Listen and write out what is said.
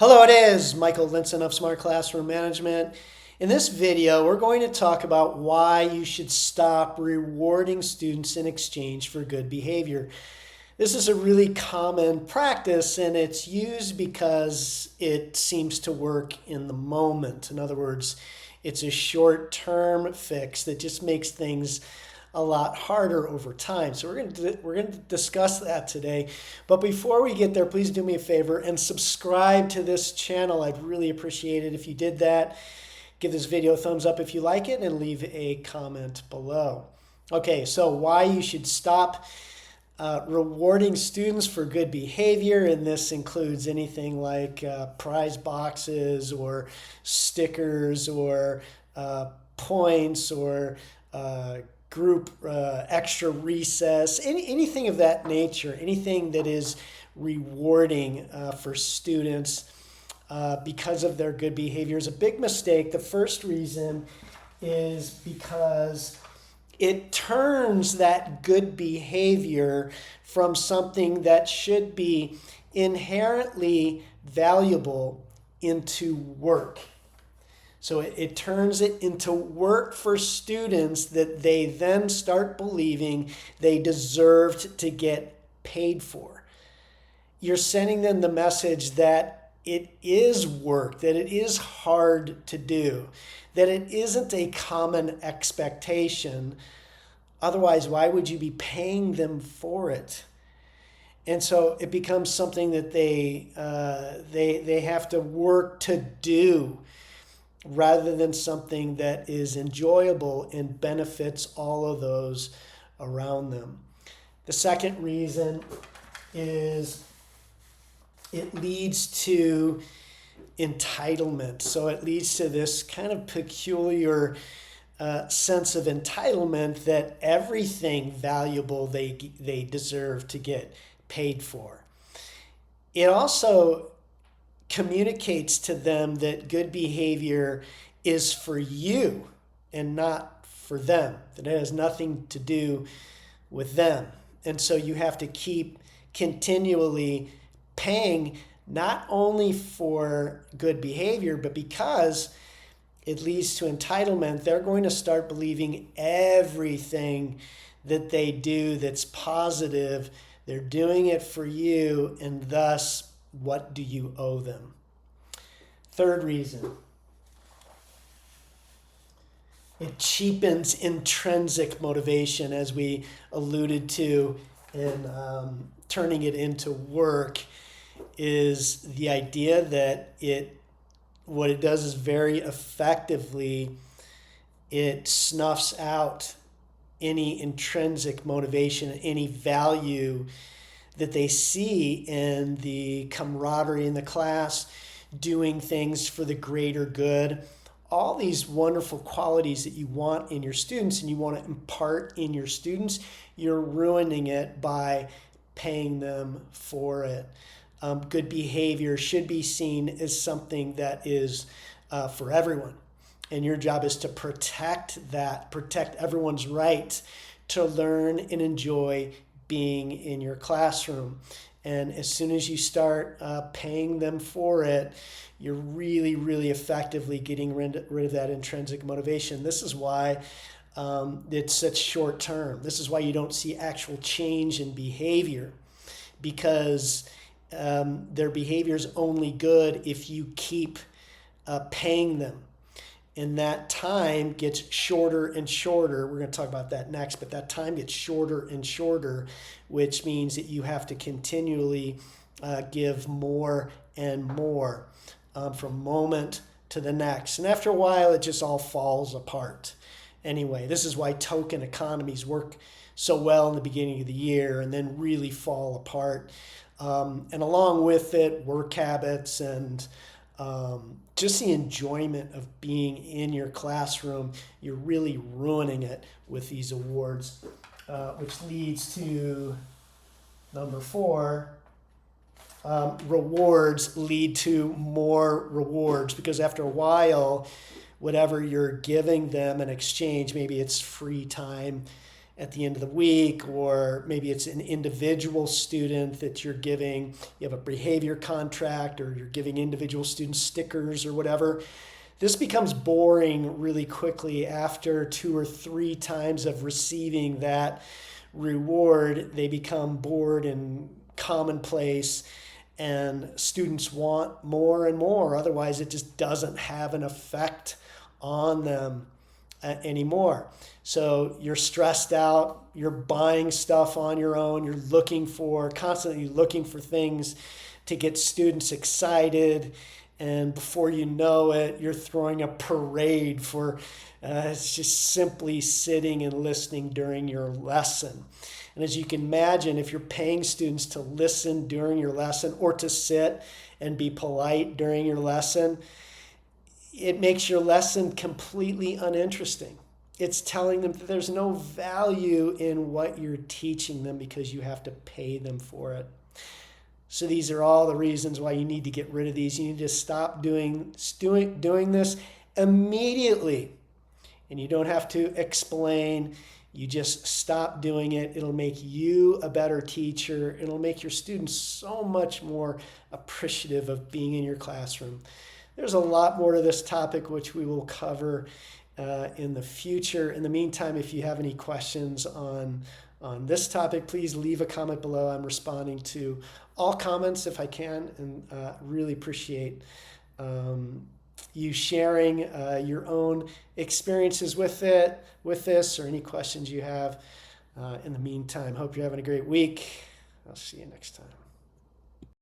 Hello, it is Michael Linson of Smart Classroom Management. In this video, we're going to talk about why you should stop rewarding students in exchange for good behavior. This is a really common practice and it's used because it seems to work in the moment. In other words, it's a short-term fix that just makes things a lot harder over time. So we're going to discuss that today. But before we get there, please do me a favor and subscribe to this channel. I'd really appreciate it if you did that. Give this video a thumbs up if you like it and leave a comment below. Okay, so why you should stop rewarding students for good behavior, and this includes anything like prize boxes or stickers or points or group extra recess, anything of that nature, anything that is rewarding for students because of their good behavior is a big mistake. The first reason is because it turns that good behavior from something that should be inherently valuable into work. So it turns it into work for students that they then start believing they deserved to get paid for. You're sending them the message that it is work, that it is hard to do, that it isn't a common expectation. Otherwise, why would you be paying them for it? And so it becomes something that they have to work to do, rather than something that is enjoyable and benefits all of those around them. The second reason is it leads to entitlement. So it leads to this kind of peculiar sense of entitlement that everything valuable they deserve to get paid for. It also communicates to them that good behavior is for you and not for them, that it has nothing to do with them. And so you have to keep continually paying not only for good behavior, but because it leads to entitlement, they're going to start believing everything that they do that's positive, they're doing it for you, and thus what do you owe them? Third reason, it cheapens intrinsic motivation, as we alluded to in turning it into work, is the idea that what it does is very effectively, it snuffs out any intrinsic motivation, any value that they see in the camaraderie in the class, doing things for the greater good. All these wonderful qualities that you want in your students and you want to impart in your students, you're ruining it by paying them for it. Good behavior should be seen as something that is for everyone. And your job is to protect that, protect everyone's right to learn and enjoy being in your classroom. And as soon as you start paying them for it, you're really, really effectively getting rid of that intrinsic motivation. This is why it's such short term. This is why you don't see actual change in behavior, because their behavior is only good if you keep paying them. And that time gets shorter and shorter. We're going to talk about that next, but that time gets shorter and shorter, which means that you have to continually give more and more from moment to the next. And after a while, it just all falls apart. Anyway, this is why token economies work so well in the beginning of the year and then really fall apart. And along with it, work habits and just the enjoyment of being in your classroom, you're really ruining it with these awards, which leads to number 4. Rewards lead to more rewards, because after a while, whatever you're giving them in exchange, maybe it's free time at the end of the week, or maybe it's an individual student that you're giving, you have a behavior contract, or you're giving individual students stickers or whatever. This becomes boring really quickly after 2 or 3 times of receiving that reward. They become bored and commonplace, and students want more and more. Otherwise, it just doesn't have an effect on them anymore. So you're stressed out, you're buying stuff on your own, you're constantly looking for things to get students excited. And before you know it, you're throwing a parade for just simply sitting and listening during your lesson. And as you can imagine, if you're paying students to listen during your lesson or to sit and be polite during your lesson, it makes your lesson completely uninteresting. It's telling them that there's no value in what you're teaching them because you have to pay them for it. So these are all the reasons why you need to get rid of these. You need to stop doing this immediately. And you don't have to explain. You just stop doing it. It'll make you a better teacher. It'll make your students so much more appreciative of being in your classroom. There's a lot more to this topic, which we will cover in the future. In the meantime, if you have any questions on this topic, please leave a comment below. I'm responding to all comments if I can, and really appreciate you sharing your own experiences with this, or any questions you have. In the meantime, hope you're having a great week. I'll see you next time.